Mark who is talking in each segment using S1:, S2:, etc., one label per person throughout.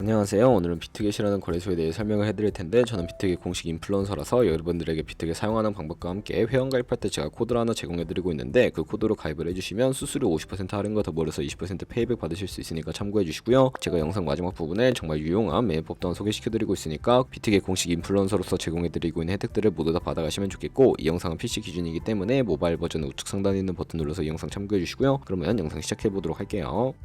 S1: 안녕하세요. 오늘은 비트겟이라는 거래소에 대해 설명을 해드릴 텐데, 저는 비트겟 공식 인플루언서라서 여러분들에게 비트겟 사용하는 방법과 함께 회원 가입할 때 제가 코드를 하나 제공해드리고 있는데, 그 코드로 가입을 해주시면 수수료 50% 할인과 더불어서 20% 페이백 받으실 수 있으니까 참고해주시고요. 제가 영상 마지막 부분에 정말 유용한 매매법 또한 소개시켜드리고 있으니까 비트겟 공식 인플루언서로서 제공해드리고 있는 혜택들을 모두 다 받아가시면 좋겠고, 이 영상은 PC 기준이기 때문에 모바일 버전 우측 상단에 있는 버튼 눌러서 이 영상 참고해주시고요. 그러면 영상 시작해보도록 할게요.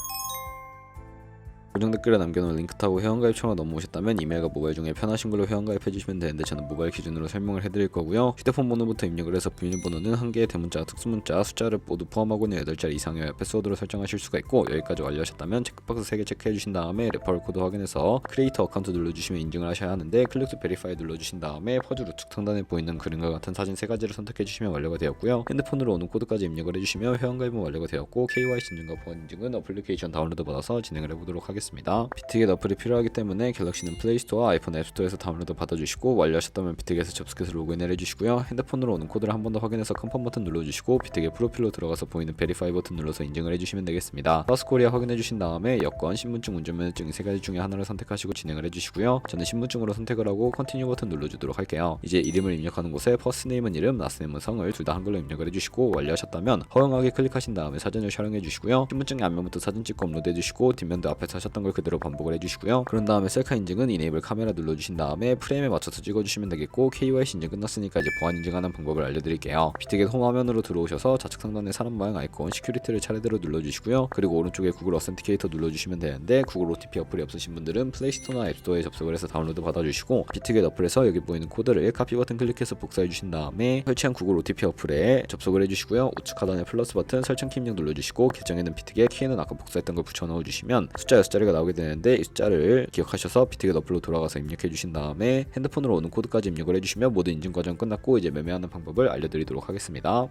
S1: 고정 댓글에 남겨놓은 링크 타고 회원가입 창으로 넘어오셨다면 이메일과 모바일 중에 편하신 걸로 회원가입해주시면 되는데, 저는 모바일 기준으로 설명을 해드릴 거고요. 휴대폰 번호부터 입력을 해서 비밀번호는 1개의 대문자, 특수문자, 숫자를 모두 포함하고 있는 8자리 이상의 패스워드로 설정하실 수가 있고, 여기까지 완료하셨다면 체크박스 3개 체크해주신 다음에 레퍼럴 코드 확인해서 크리에이터 어카운트 눌러주시면 인증을 하셔야 하는데, 클릭 투 베리파이 눌러주신 다음에 퍼즐 우측 상단에 보이는 그림과 같은 사진 3가지를 선택해주시면 완료가 되었고요. 핸드폰으로 오는 코드까지 입력을 해주시면 회원가입은 완료가 되었고, KYC 인증과 보안 인증은 어플리케이션 다운로드 받아서 진행을 해보도록 하겠습니다. 비트겟 어플이 필요하기 때문에 갤럭시는 플레이스토어와 아이폰 앱스토어에서 다운로드 받아주시고, 완료하셨다면 비트겟에 접속해서 로그인을 해주시고요. 핸드폰으로 오는 코드를 한 번 더 확인해서 컨펌 버튼 눌러주시고, 비트겟 프로필로 들어가서 보이는 베리파이 버튼 눌러서 인증을 해주시면 되겠습니다. 파스코리아 확인해주신 다음에 여권, 신분증, 운전면허증 3가지 중에 하나를 선택하시고 진행을 해주시고요. 저는 신분증으로 선택을 하고 컨티뉴 버튼 눌러주도록 할게요. 이제 이름을 입력하는 곳에 퍼스트네임은 이름, 라스트네임은 성을 둘 다 한글로 입력을 해주시고, 완료하셨다면 허용하기 클릭하신 다음에 사진을 촬영해주시고요. 신분증의 앞면부터 사진 찍고 업로드해주시고, 뒷면도 앞에서 하셨던 걸 그대로 반복을 해주시고요. 그런 다음에 셀카 인증은 이네이블 카메라 눌러주신 다음에 프레임에 맞춰서 찍어주시면 되겠고, KYC 인증 끝났으니까 이제 보안 인증하는 방법을 알려드릴게요. 비트겟 홈 화면으로 들어오셔서 좌측 상단에 사람 모양 아이콘 시큐리티를 차례대로 눌러주시고요. 그리고 오른쪽에 구글 어센티케이터 눌러주시면 되는데, 구글 OTP 어플이 없으신 분들은 플레이스토어나 앱스토어에 접속을 해서 다운로드 받아주시고, 비트겟 어플에서 여기 보이는 코드를 카피 버튼 클릭해서 복사해주신 다음에 설치한 구글 OTP 어플에 접속을 해주시고요. 우측 하단에 플러스 버튼 설정 키 입력 눌러주시고, 계정에는 비트겟, 키에는 아까 복사했던 걸 붙여 넣어주시면 숫자 6자리가 나오게 되는데, 이 숫자를 기억하셔서 비트겟 어플로 돌아가서 입력해 주신 다음에 핸드폰으로 오는 코드까지 입력을 해주시면 모든 인증 과정 끝났고, 이제 매매하는 방법을 알려드리도록 하겠습니다.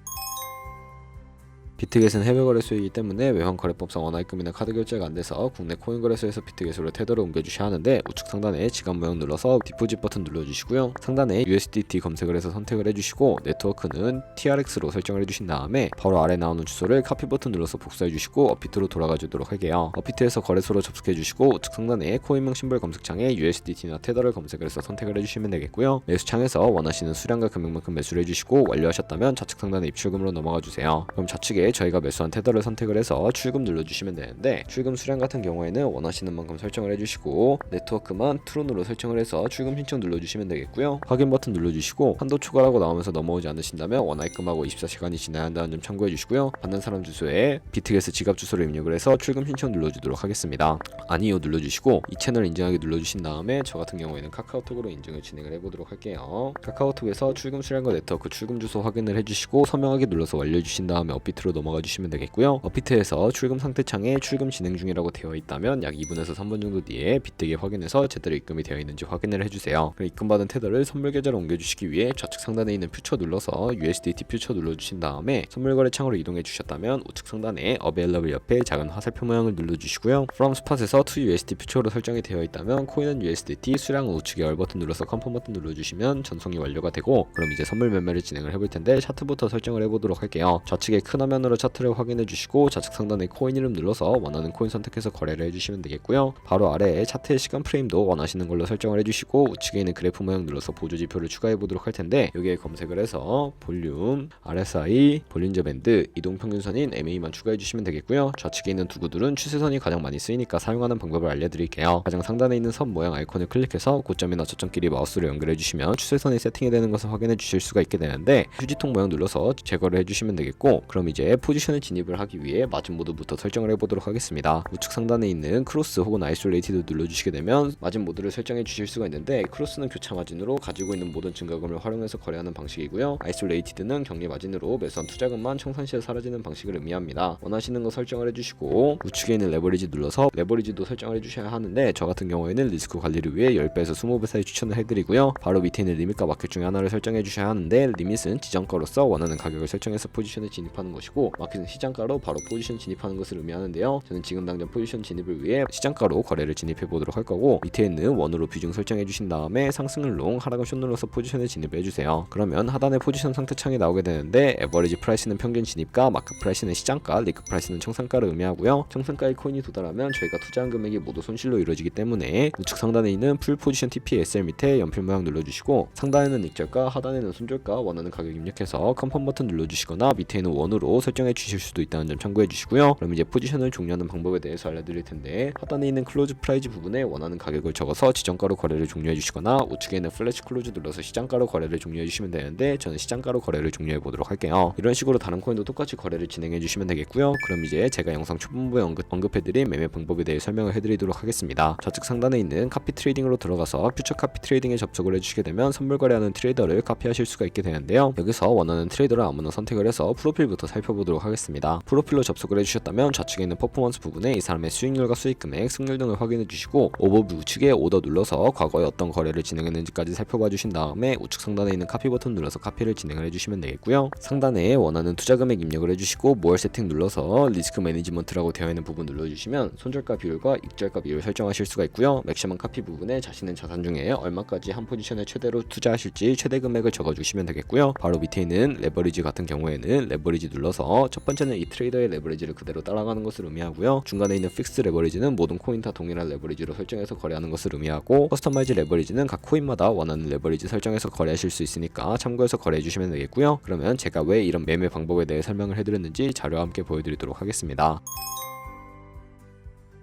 S1: 비트겟은 해외 거래소이기 때문에 외환 거래법상 원화입금이나 카드 결제가 안 돼서 국내 코인 거래소에서 비트겟으로 테더를 옮겨주셔야 하는데, 우측 상단에 지갑 모형 눌러서 디포짓 버튼 눌러주시고요. 상단에 USDT 검색을 해서 선택을 해주시고, 네트워크는 TRX로 설정을 해주신 다음에 바로 아래 나오는 주소를 카피 버튼 눌러서 복사해주시고 업비트로 돌아가 주도록 할게요. 업비트에서 거래소로 접속해주시고, 우측 상단에 코인명 심볼 검색창에 USDT나 테더를 검색을 해서 선택을 해주시면 되겠고요. 매수창에서 원하시는 수량과 금액만큼 매수를 해주시고, 완료하셨다면 좌측 상단에 입출금으로 넘어가 주세요. 그럼 좌측에 저희가 매수한 테더를 선택을 해서 출금 눌러주시면 되는데, 출금 수량 같은 경우에는 원하시는 만큼 설정을 해주시고, 네트워크만 트론으로 설정을 해서 출금 신청 눌러주시면 되겠고요. 확인 버튼 눌러주시고, 한도 초과라고 나오면서 넘어오지 않으신다면 원화입금하고 24시간이 지나야 한다는 점 참고해주시고요. 받는 사람 주소에 비트겟 지갑 주소를 입력을 해서 출금 신청 눌러주도록 하겠습니다. 아니요 눌러주시고, 이 채널 인증하기 눌러주신 다음에 저 같은 경우에는 카카오톡으로 인증을 진행을 해보도록 할게요. 카카오톡에서 출금 수량과 네트워크 출금 주소 확인을 해주시고, 서명하기 눌러서 완료해주신 다음에 업비트로 넘어가 주시면 되겠고요. 업비트에서 출금 상태 창에 출금 진행 중이라고 되어 있다면 약 2분에서 3분 정도 뒤에 비트겟 확인해서 제대로 입금이 되어 있는지 확인을 해주세요. 그럼 입금받은 테더를 선물 계좌로 옮겨주시기 위해 좌측 상단에 있는 퓨처 눌러서 USDT 퓨처 눌러주신 다음에 선물 거래 창으로 이동해 주셨다면 우측 상단에 Available 옆에 작은 화살표 모양을 눌러주시고요. From Spot에서 to USD 퓨처로 설정이 되어 있다면 코인은 USDT, 수량은 우측에 열 버튼 눌러서 컨펌 버튼 눌러주시면 전송이 완료가 되고, 그럼 이제 선물 매매를 진행을 해볼 텐데, 차트부터 설정을 해보도록 할게요. 좌측에 큰 화면으로 차트를 확인해 주시고, 좌측 상단에 코인 이름 눌러서 원하는 코인 선택해서 거래를 해주시면 되겠고요. 바로 아래에 차트의 시간 프레임도 원하시는 걸로 설정을 해주시고, 우측에 있는 그래프 모양 눌러서 보조 지표를 추가해 보도록 할 텐데, 여기에 검색을 해서 볼륨, RSI, 볼린저 밴드, 이동 평균선인 MA만 추가해 주시면 되겠고요. 좌측에 있는 두 구들은 추세선이 가장 많이 쓰이니까 사용하는 방법을 알려드릴게요. 가장 상단에 있는 선 모양 아이콘을 클릭해서 고점이나 저점끼리 마우스로 연결해 주시면 추세선이 세팅이 되는 것을 확인해 주실 수가 있게 되는데, 휴지통 모양 눌러서 제거를 해주시면 되겠고, 그럼 이제 포지션을 진입을 하기 위해 마진 모드부터 설정을 해보도록 하겠습니다. 우측 상단에 있는 크로스 혹은 아이솔레이티드 눌러주시게 되면 마진 모드를 설정해 주실 수가 있는데, 크로스는 교차 마진으로 가지고 있는 모든 증가금을 활용해서 거래하는 방식이고요. 아이솔레이티드는 격리 마진으로 매수한 투자금만 청산 시에 사라지는 방식을 의미합니다. 원하시는 거 설정을 해주시고, 우측에 있는 레버리지 눌러서 레버리지도 설정을 해주셔야 하는데, 저 같은 경우에는 리스크 관리를 위해 10배에서 20배 사이 추천을 해드리고요. 바로 밑에 있는 리밋과 마켓 중에 하나를 설정해 주셔야 하는데, 리밋은 지정가로서 원하는 가격을 설정해서 포지션에 진입하는 것이고, 누르시고 마켓은 시장가로 바로 포지션 진입하는 것을 의미하는데요. 저는 지금 당장 포지션 진입을 위해 시장가로 거래를 진입해 보도록 할 거고, 밑에 있는 원으로 비중 설정해 주신 다음에 상승을 롱, 하락은 숏 눌러서 포지션에 진입을 해주세요. 그러면 하단에 포지션 상태 창이 나오게 되는데, 에버리지 프라이스는 평균 진입가, 마크 프라이스는 시장가, 리그 프라이스는 청산가를 의미하고요. 청산가의 코인이 도달하면 저희가 투자한 금액이 모두 손실로 이루어지기 때문에 우측 상단에 있는 풀 포지션 TPSL 밑에 연필 모양 눌러주시고, 상단에는 익절가, 하단에는 손절가, 원하는 가격 입력해서 컨펌 버튼 눌러주시거나 밑에 있는 원으로 설정해 주실 수도 있다는 점 참고해 주시고요. 그럼 이제 포지션을 종료하는 방법에 대해서 알려드릴 텐데, 하단에 있는 클로즈 프라이즈 부분에 원하는 가격을 적어서 지정가로 거래를 종료해 주시거나, 우측에 있는 플래시 클로즈 눌러서 시장가로 거래를 종료해 주시면 되는데, 저는 시장가로 거래를 종료해 보도록 할게요. 이런 식으로 다른 코인도 똑같이 거래를 진행해 주시면 되겠고요. 그럼 이제 제가 영상 초반부에 언급해드린 매매 방법에 대해 설명을 해드리도록 하겠습니다. 좌측 상단에 있는 카피 트레이딩으로 들어가서 퓨처 카피 트레이딩에 접속을 해주시게 되면 선물 거래하는 트레이더를 카피하실 수가 있게 되는데요. 여기서 원하는 트레이더를 아무나 선택을 해서 프로필부터 살펴보도록 하겠습니다. 프로필로 접속을 해주셨다면 좌측에 있는 퍼포먼스 부분에 이 사람의 수익률과 수익금액, 승률 등을 확인해 주시고, 오버뷰 우측에 오더 눌러서 과거에 어떤 거래를 진행했는지까지 살펴봐 주신 다음에 우측 상단에 있는 카피 버튼 눌러서 카피를 진행을 해주시면 되겠고요. 상단에 원하는 투자 금액 입력을 해주시고 모어 세팅 눌러서 리스크 매니지먼트라고 되어 있는 부분 눌러주시면 손절가 비율과 익절가 비율을 설정하실 수가 있고요. 맥시멈 카피 부분에 자신의 자산 중에 얼마까지 한 포지션에 최대로 투자하실지 최대 금액을 적어주시면 되겠고요. 바로 밑에 있는 레버리지 같은 경우에는 레버리지 눌러서 첫 번째는 이 트레이더의 레버리지를 그대로 따라가는 것을 의미하고요. 중간에 있는 픽스 레버리지는 모든 코인 다 동일한 레버리지로 설정해서 거래하는 것을 의미하고, 커스터마이즈 레버리지는 각 코인마다 원하는 레버리지 설정해서 거래하실 수 있으니까 참고해서 거래해 주시면 되겠고요. 그러면 제가 왜 이런 매매 방법에 대해 설명을 해드렸는지 자료와 함께 보여드리도록 하겠습니다.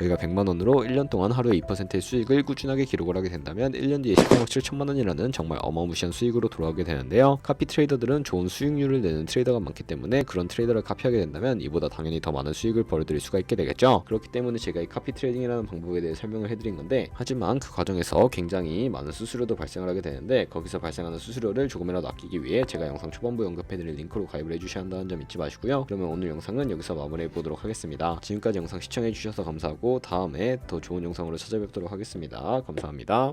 S1: 저희가 100만원으로 1년 동안 하루에 2%의 수익을 꾸준하게 기록을 하게 된다면 1년 뒤에 13억 7천만원이라는 정말 어마무시한 수익으로 돌아오게 되는데요. 카피 트레이더들은 좋은 수익률을 내는 트레이더가 많기 때문에 그런 트레이더를 카피하게 된다면 이보다 당연히 더 많은 수익을 벌어들일 수가 있게 되겠죠. 그렇기 때문에 제가 이 카피 트레이딩이라는 방법에 대해 설명을 해드린 건데, 하지만 그 과정에서 굉장히 많은 수수료도 발생을 하게 되는데, 거기서 발생하는 수수료를 조금이라도 아끼기 위해 제가 영상 초반부에 언급해드린 링크로 가입을 해주셔야 한다는 점 잊지 마시고요. 그러면 오늘 영상은 여기서 마무리해 보도록 하겠습니다. 지금까지 영상 시청해 주셔서 감사하고 다음에 더 좋은 영상으로 찾아뵙도록 하겠습니다. 감사합니다.